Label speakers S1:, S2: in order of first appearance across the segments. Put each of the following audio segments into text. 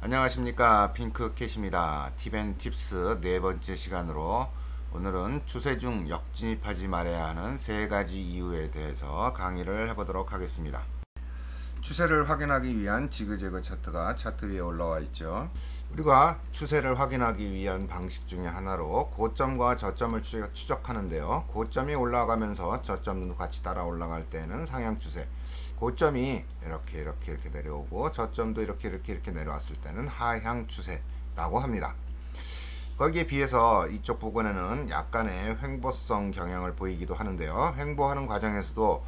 S1: 안녕하십니까, 핑크캣입니다. 팁앤팁스 네 번째 시간으로 오늘은 추세 중 역진입하지 말아야 하는 세 가지 이유에 대해서 강의를 해보도록 하겠습니다. 추세를 확인하기 위한 지그재그 차트가 차트 위에 올라와 있죠. 우리가 추세를 확인하기 위한 방식 중에 하나로 고점과 저점을 추적하는데요. 고점이 올라가면서 저점도 같이 따라 올라갈 때는 상향 추세, 고점이 이렇게 내려오고 저점도 이렇게 내려왔을 때는 하향 추세라고 합니다. 거기에 비해서 이쪽 부분에는 약간의 횡보성 경향을 보이기도 하는데요. 횡보하는 과정에서도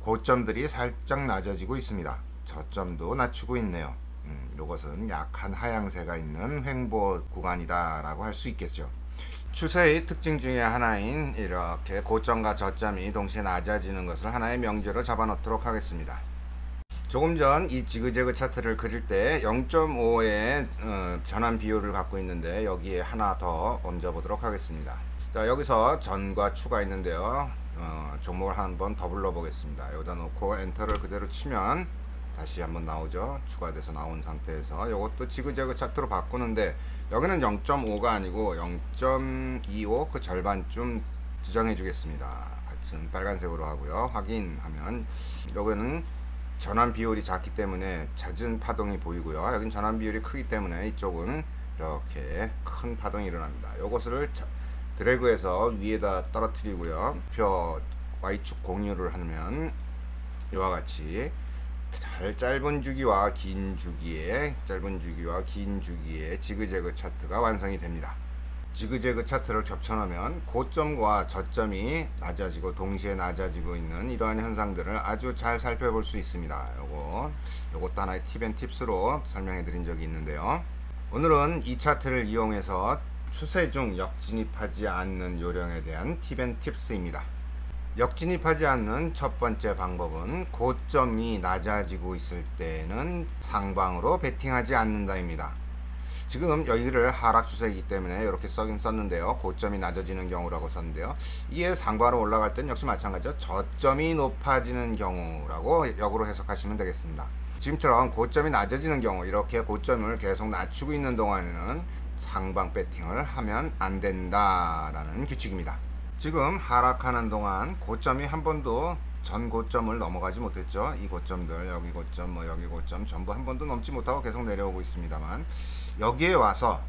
S1: 고점들이 살짝 낮아지고 있습니다. 저점도 낮추고 있네요. 이것은 약한 하향세가 있는 횡보 구간이다 라고 할 수 있겠죠. 추세의 특징 중에 하나인 이렇게 고점과 저점이 동시에 낮아지는 것을 하나의 명제로 잡아 놓도록 하겠습니다. 조금 전 이 지그재그 차트를 그릴 때 0.5의 전환 비율을 갖고 있는데 여기에 하나 더 얹어 보도록 하겠습니다. 자, 여기서 전과 추가 있는데요. 종목을 한번 더 불러 보겠습니다. 여기다 놓고 엔터를 그대로 치면 다시 한번 나오죠. 추가돼서 나온 상태에서 이것도 지그재그 차트로 바꾸는데 여기는 0.5가 아니고 0.25 그 절반쯤 지정해 주겠습니다. 같은 빨간색으로 하고요. 확인하면 여기는 전환 비율이 작기 때문에 잦은 파동이 보이고요. 여긴 전환 비율이 크기 때문에 이쪽은 이렇게 큰 파동이 일어납니다. 이것을 드래그해서 위에다 떨어뜨리고요. 표 Y축 공유를 하면 이와 같이 짧은 주기와 긴 주기의 지그재그 차트가 완성이 됩니다. 지그재그 차트를 겹쳐놓으면 고점과 저점이 낮아지고 동시에 낮아지고 있는 이러한 현상들을 아주 잘 살펴볼 수 있습니다. 요것도 하나의 팁앤팁스로 설명해 드린 적이 있는데요. 오늘은 이 차트를 이용해서 추세 중 역진입하지 않는 요령에 대한 팁앤팁스입니다. 역진입하지 않는 첫 번째 방법은 고점이 낮아지고 있을 때는 상방으로 베팅하지 않는다입니다. 지금 여기를 하락 추세이기 때문에 이렇게 써긴 썼는데요. 고점이 낮아지는 경우라고 썼는데요. 이에 상방으로 올라갈 땐 역시 마찬가지죠. 저점이 높아지는 경우라고 역으로 해석하시면 되겠습니다. 지금처럼 고점이 낮아지는 경우, 이렇게 고점을 계속 낮추고 있는 동안에는 상방 베팅을 하면 안 된다라는 규칙입니다. 지금 하락하는 동안 고점이 한 번도 전 고점을 넘어가지 못했죠. 이 고점들, 여기 고점, 여기 고점 전부 한 번도 넘지 못하고 계속 내려오고 있습니다만 여기에 와서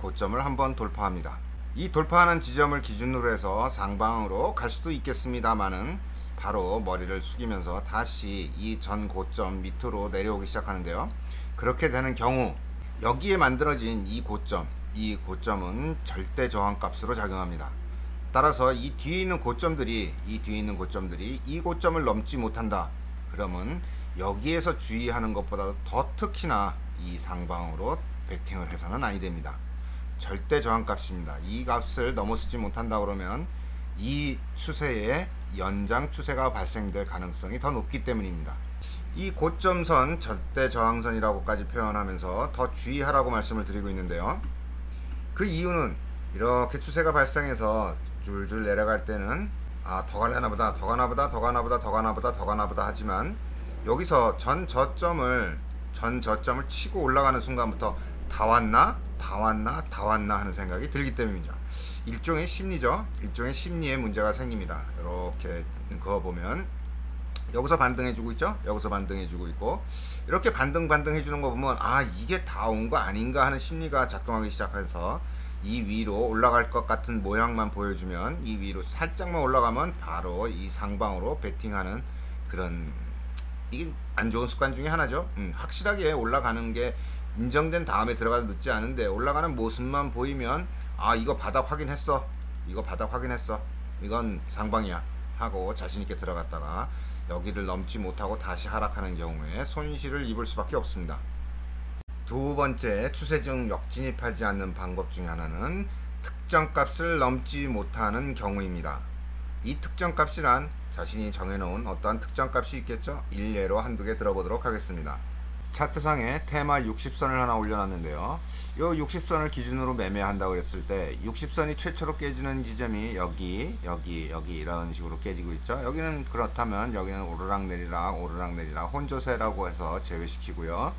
S1: 고점을 한번 돌파합니다. 이 돌파하는 지점을 기준으로 해서 상방으로 갈 수도 있겠습니다만은 바로 머리를 숙이면서 다시 이 전 고점 밑으로 내려오기 시작하는데요. 그렇게 되는 경우 여기에 만들어진 이 고점은 절대 저항값으로 작용합니다. 따라서 이 뒤에 있는 고점들이 이 고점을 넘지 못한다. 그러면 여기에서 주의하는 것보다 더 특히나 이 상방으로 베팅을 해서는 아니 됩니다. 절대 저항값입니다. 이 값을 넘어서지 못한다 그러면 이 추세의 연장 추세가 발생될 가능성이 더 높기 때문입니다. 이 고점선 절대 저항선이라고까지 표현하면서 더 주의하라고 말씀을 드리고 있는데요. 그 이유는 이렇게 추세가 발생해서 줄줄 내려갈 때는 더 가려나보다 하지만 여기서 전 저점을 치고 올라가는 순간부터 다 왔나 하는 생각이 들기 때문이죠. 일종의 심리죠. 일종의 심리의 문제가 생깁니다. 이렇게 그어보면 여기서 반등해주고 있죠. 여기서 반등해주고 있고 이렇게 반등해주는 거 보면 이게 다 온 거 아닌가 하는 심리가 작동하기 시작해서 이 위로 올라갈 것 같은 모양만 보여주면 이 위로 살짝만 올라가면 바로 이 상방으로 베팅하는 그런, 이게 안 좋은 습관 중에 하나죠. 확실하게 올라가는 게 인정된 다음에 들어가도 늦지 않은데 올라가는 모습만 보이면 이거 바닥 확인했어, 이건 상방이야 하고 자신있게 들어갔다가 여기를 넘지 못하고 다시 하락하는 경우에 손실을 입을 수밖에 없습니다. 두 번째, 추세 중 역진입하지 않는 방법 중에 하나는 특정 값을 넘지 못하는 경우입니다. 이 특정 값이란 자신이 정해놓은 어떠한 특정 값이 있겠죠. 일례로 한두 개 들어보도록 하겠습니다. 차트상에 테마 60선을 하나 올려놨는데요. 이 60선을 기준으로 매매한다고 그랬을 때 60선이 최초로 깨지는 지점이 여기 이런 식으로 깨지고 있죠. 여기는 그렇다면 여기는 오르락내리락 혼조세라고 해서 제외시키고요.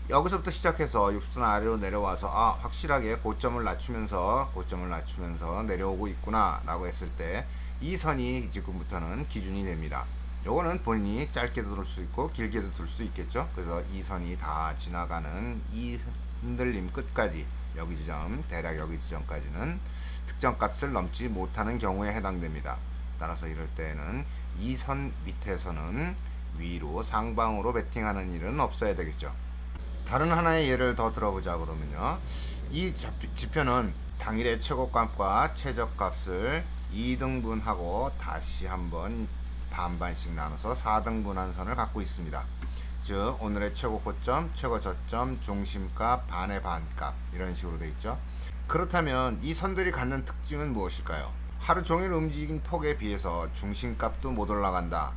S1: 여기서부터 시작해서 육수선 아래로 내려와서 확실하게 고점을 낮추면서 내려오고 있구나 라고 했을 때 이 선이 지금부터는 기준이 됩니다. 요거는 본인이 짧게도 둘 수 있고 길게도 둘 수 있겠죠. 그래서 이 선이 다 지나가는 이 흔들림 끝까지, 여기 지점, 대략 여기 지점까지는 특정 값을 넘지 못하는 경우에 해당됩니다. 따라서 이럴 때는 이 선 밑에서는 위로 상방으로 베팅하는 일은 없어야 되겠죠. 다른 하나의 예를 더 들어보자 그러면요, 이 지표는 당일의 최고값과 최저값을 2등분하고 다시 한번 반반씩 나눠서 4등분한 선을 갖고 있습니다. 즉 오늘의 최고 고점, 최고 저점, 중심값, 반의 반값, 이런 식으로 되어 있죠. 그렇다면 이 선들이 갖는 특징은 무엇일까요? 하루 종일 움직인 폭에 비해서 중심값도 못 올라간다,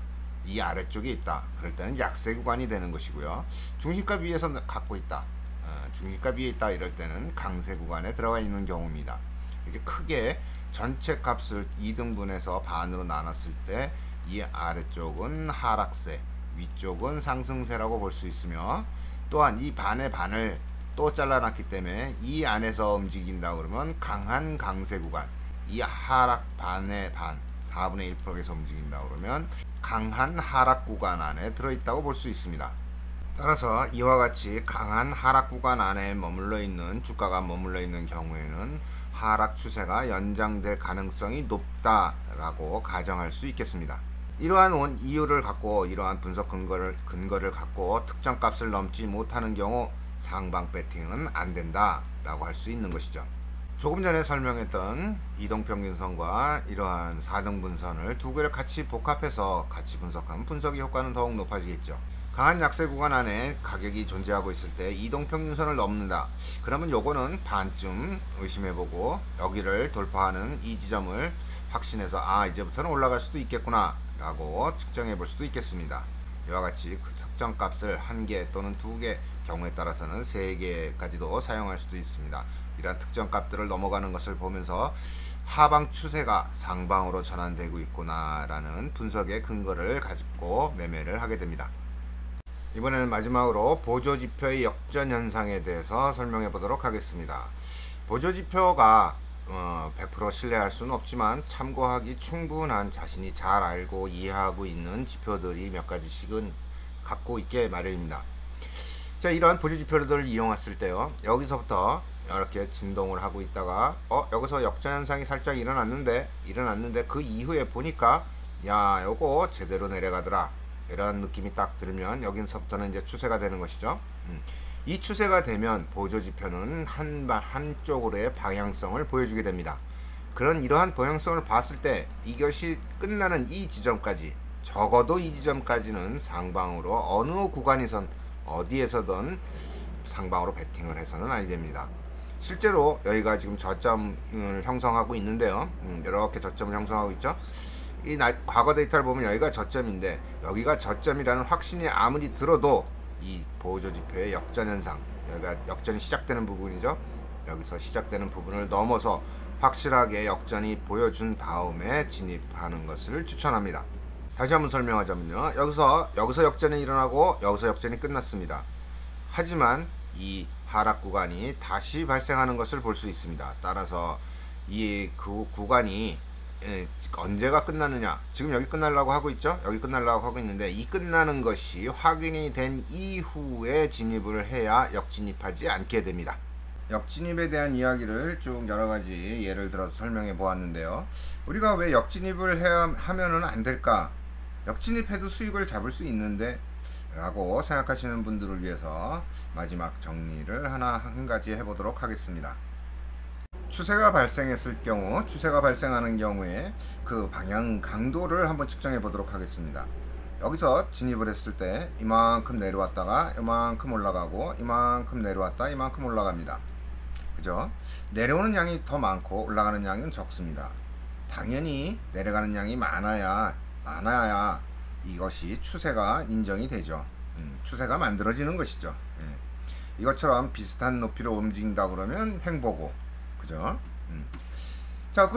S1: 이 아래쪽에 있다, 그럴 때는 약세 구간이 되는 것이고요. 중심값 위에서 갖고 있다, 중심값 위에 있다, 이럴 때는 강세 구간에 들어가 있는 경우입니다. 이렇게 크게 전체 값을 2등분해서 반으로 나눴을 때 이 아래쪽은 하락세, 위쪽은 상승세라고 볼 수 있으며, 또한 이 반의 반을 또 잘라놨기 때문에 이 안에서 움직인다 그러면 강한 강세 구간, 이 하락 반의 반 4분의 1%에서 움직인다 그러면 강한 하락 구간 안에 들어있다고 볼 수 있습니다. 따라서 이와 같이 강한 하락 구간 안에 머물러 있는 주가가 머물러 있는 경우에는 하락 추세가 연장될 가능성이 높다라고 가정할 수 있겠습니다. 이러한 이유를 갖고, 이러한 분석 근거를 갖고 특정 값을 넘지 못하는 경우 상방 배팅은 안 된다 라고 할 수 있는 것이죠. 조금 전에 설명했던 이동평균선과 이러한 4등분선을 두 개를 같이 복합해서 같이 분석하면 분석의 효과는 더욱 높아지겠죠. 강한 약세 구간 안에 가격이 존재하고 있을 때 이동평균선을 넘는다, 그러면 요거는 반쯤 의심해보고 여기를 돌파하는 이 지점을 확신해서 이제부터는 올라갈 수도 있겠구나 라고 측정해 볼 수도 있겠습니다. 이와 같이 그 특정 값을 1개 또는 2개, 경우에 따라서는 3개까지도 사용할 수도 있습니다. 이러한 특정 값들을 넘어가는 것을 보면서 하방 추세가 상방으로 전환되고 있구나 라는 분석의 근거를 가지고 매매를 하게 됩니다. 이번에는 마지막으로 보조지표의 역전 현상에 대해서 설명해 보도록 하겠습니다. 보조지표가 100% 신뢰할 수는 없지만 참고하기 충분한, 자신이 잘 알고 이해하고 있는 지표들이 몇 가지씩은 갖고 있게 마련입니다. 자, 이러한 보조지표를 이용했을 때요, 여기서부터 이렇게 진동을 하고 있다가 여기서 역전현상이 살짝 일어났는데 그 이후에 보니까 야, 요거 제대로 내려가더라, 이런 느낌이 딱 들면 여기서부터는 이제 추세가 되는 것이죠. 이 추세가 되면 보조지표는 한쪽으로의 방향성을 보여주게 됩니다. 이러한 방향성을 봤을 때 이것이 끝나는 이 지점까지, 적어도 이 지점까지는 상방으로 어느 구간이선 어디에서든 상방으로 베팅을 해서는 아니 됩니다. 실제로 여기가 지금 저점을 형성하고 있는데요, 이렇게 저점을 형성하고 있죠. 이 과거 데이터를 보면 여기가 저점인데, 여기가 저점이라는 확신이 아무리 들어도 이 보조지표의 역전현상, 여기가 역전이 시작되는 부분이죠. 여기서 시작되는 부분을 넘어서 확실하게 역전이 보여준 다음에 진입하는 것을 추천합니다. 다시 한번 설명하자면요, 여기서 역전이 일어나고 여기서 역전이 끝났습니다. 하지만 이 하락 구간이 다시 발생하는 것을 볼 수 있습니다. 따라서 이 구간이 언제가 끝나느냐, 지금 여기 끝나려고 하고 있죠. 여기 끝나려고 하고 있는데, 이 끝나는 것이 확인이 된 이후에 진입을 해야 역진입하지 않게 됩니다. 역진입에 대한 이야기를 쭉 여러가지 예를 들어서 설명해 보았는데요, 우리가 왜 역진입을 하면은 안 될까, 역진입해도 수익을 잡을 수 있는데 라고 생각하시는 분들을 위해서 마지막 정리를 한 가지 해보도록 하겠습니다. 추세가 발생했을 경우, 추세가 발생하는 경우에 그 방향 강도를 한번 측정해 보도록 하겠습니다. 여기서 진입을 했을 때 이만큼 내려왔다가 이만큼 올라가고, 이만큼 내려왔다 이만큼 올라갑니다. 그죠? 내려오는 양이 더 많고 올라가는 양은 적습니다. 당연히 내려가는 양이 많아야 이것이 추세가 인정이 되죠. 추세가 만들어지는 것이죠. 이것처럼 비슷한 높이로 움직인다 그러면 횡보고, 그죠? 자,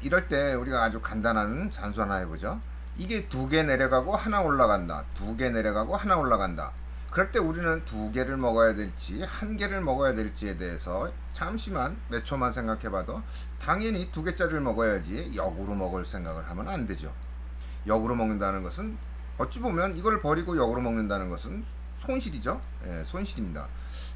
S1: 이럴 때 우리가 아주 간단한 산수 하나 해보죠. 이게 2개 내려가고 하나 올라간다, 2개 내려가고 하나 올라간다. 그럴 때 우리는 2개를 먹어야 될지 1개를 먹어야 될지에 대해서 잠시만 몇 초만 생각해봐도 당연히 2개짜리를 먹어야지 역으로 먹을 생각을 하면 안 되죠. 역으로 먹는다는 것은 어찌 보면 이걸 버리고 역으로 먹는다는 것은 손실이죠. 예, 손실입니다.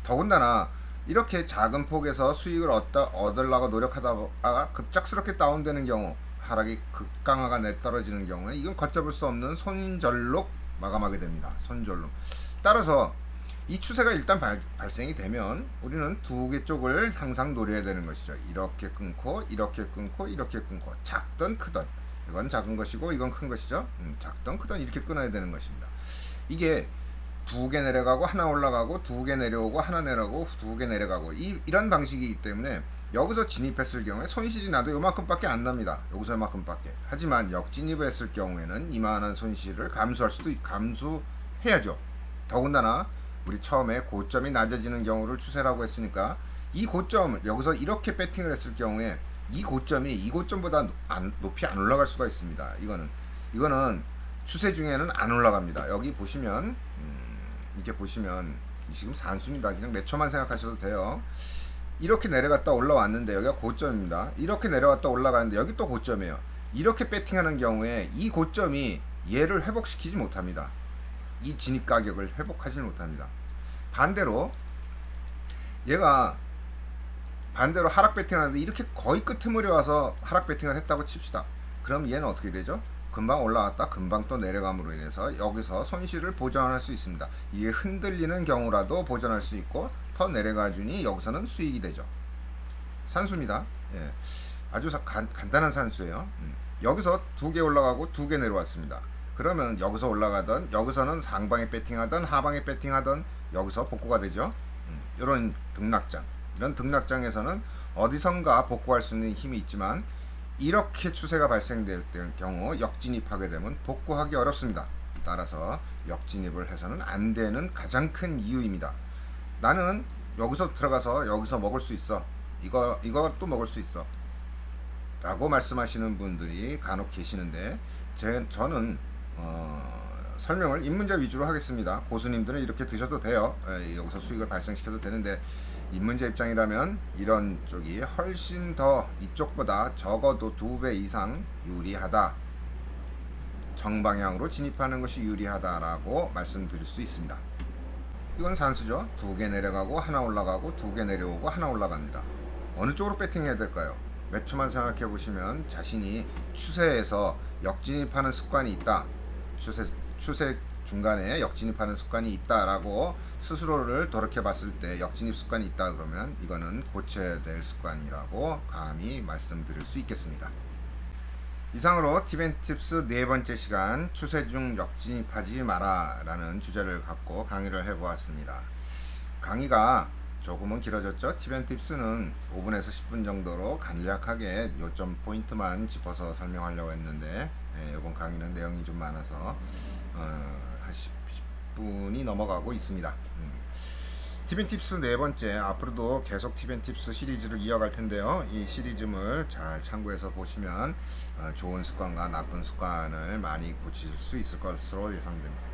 S1: 더군다나 이렇게 작은 폭에서 수익을 얻으려고 노력하다가 급작스럽게 다운되는 경우, 하락이 극강화가 내떨어지는 경우에 이건 걷잡을 수 없는 손절로 마감하게 됩니다. 손절로. 따라서 이 추세가 일단 발생이 되면 우리는 2개 쪽을 항상 노려야 되는 것이죠. 이렇게 끊고 이렇게 끊고 이렇게 끊고, 작든 크든, 이건 작은 것이고 이건 큰 것이죠. 작든 크든 이렇게 끊어야 되는 것입니다. 이게 2개 내려가고 하나 올라가고 2개 내려오고 하나 내려가고 2개 내려가고 이런 방식이기 때문에 여기서 진입했을 경우에 손실이 나도 요만큼밖에 안 납니다. 여기서 요만큼밖에. 하지만 역진입을 했을 경우에는 이만한 손실을 감수해야죠. 더군다나 우리 처음에 고점이 낮아지는 경우를 추세라고 했으니까 이 고점을 여기서 이렇게 배팅을 했을 경우에 이 고점이 이 고점보다 높이 안 올라갈 수가 있습니다. 이거는 추세 중에는 안 올라갑니다. 여기 보시면 이렇게 보시면 지금 산수입니다. 그냥 몇 초만 생각하셔도 돼요. 이렇게 내려갔다 올라왔는데 여기가 고점입니다. 이렇게 내려갔다 올라가는데 여기 또 고점이에요. 이렇게 배팅하는 경우에 이 고점이 얘를 회복시키지 못합니다. 이 진입 가격을 회복하지 못합니다. 반대로 얘가 하락 배팅하는데 이렇게 거의 끄트머리 와서 하락 배팅을 했다고 칩시다. 그럼 얘는 어떻게 되죠? 금방 올라왔다 금방 또 내려감으로 인해서 여기서 손실을 보전할 수 있습니다. 이게 흔들리는 경우라도 보전할 수 있고 더 내려가 주니 여기서는 수익이 되죠. 산수입니다. 예. 아주 간단한 산수예요. 여기서 2개 올라가고 2개 내려왔습니다. 그러면 여기서 올라가던, 여기서는 상방에 배팅하던 하방에 배팅하던 여기서 복구가 되죠. 이런 등락장, 이런 등락장에서는 어디선가 복구할 수 있는 힘이 있지만 이렇게 추세가 발생될 경우 역진입하게 되면 복구하기 어렵습니다. 따라서 역진입을 해서는 안 되는 가장 큰 이유입니다. 나는 여기서 들어가서 여기서 먹을 수 있어, 이것도 먹을 수 있어 라고 말씀하시는 분들이 간혹 계시는데 저는 설명을 입문자 위주로 하겠습니다. 고수님들은 이렇게 드셔도 돼요. 여기서 수익을 발생시켜도 되는데 입문자 입장이라면 이런 쪽이 훨씬 더 이쪽보다 적어도 2배 이상 유리하다, 정방향으로 진입하는 것이 유리하다라고 말씀드릴 수 있습니다. 이건 산수죠. 2개 내려가고 하나 올라가고 2개 내려오고 하나 올라갑니다. 어느 쪽으로 배팅해야 될까요? 몇 초만 생각해 보시면 자신이 추세에서 역진입하는 습관이 있다, 추세 중간에 역진입하는 습관이 있다라고 스스로를 돌이켜 봤을 때 역진입 습관이 있다 그러면 이거는 고쳐야 될 습관이라고 감히 말씀드릴 수 있겠습니다. 이상으로 팁앤팁스 4번째 시간 추세 중 역진입하지 마라 라는 주제를 갖고 강의를 해보았습니다. 강의가 조금은 길어졌죠. 팁앤팁스는 5분에서 10분 정도로 간략하게 요점 포인트만 짚어서 설명하려고 했는데 이번 강의는 내용이 좀 많아서 한 10분이 넘어가고 있습니다. 팁앤팁스 4번째, 앞으로도 계속 팁앤팁스 시리즈를 이어갈 텐데요. 이 시리즈물 잘 참고해서 보시면 좋은 습관과 나쁜 습관을 많이 고칠 수 있을 것으로 예상됩니다.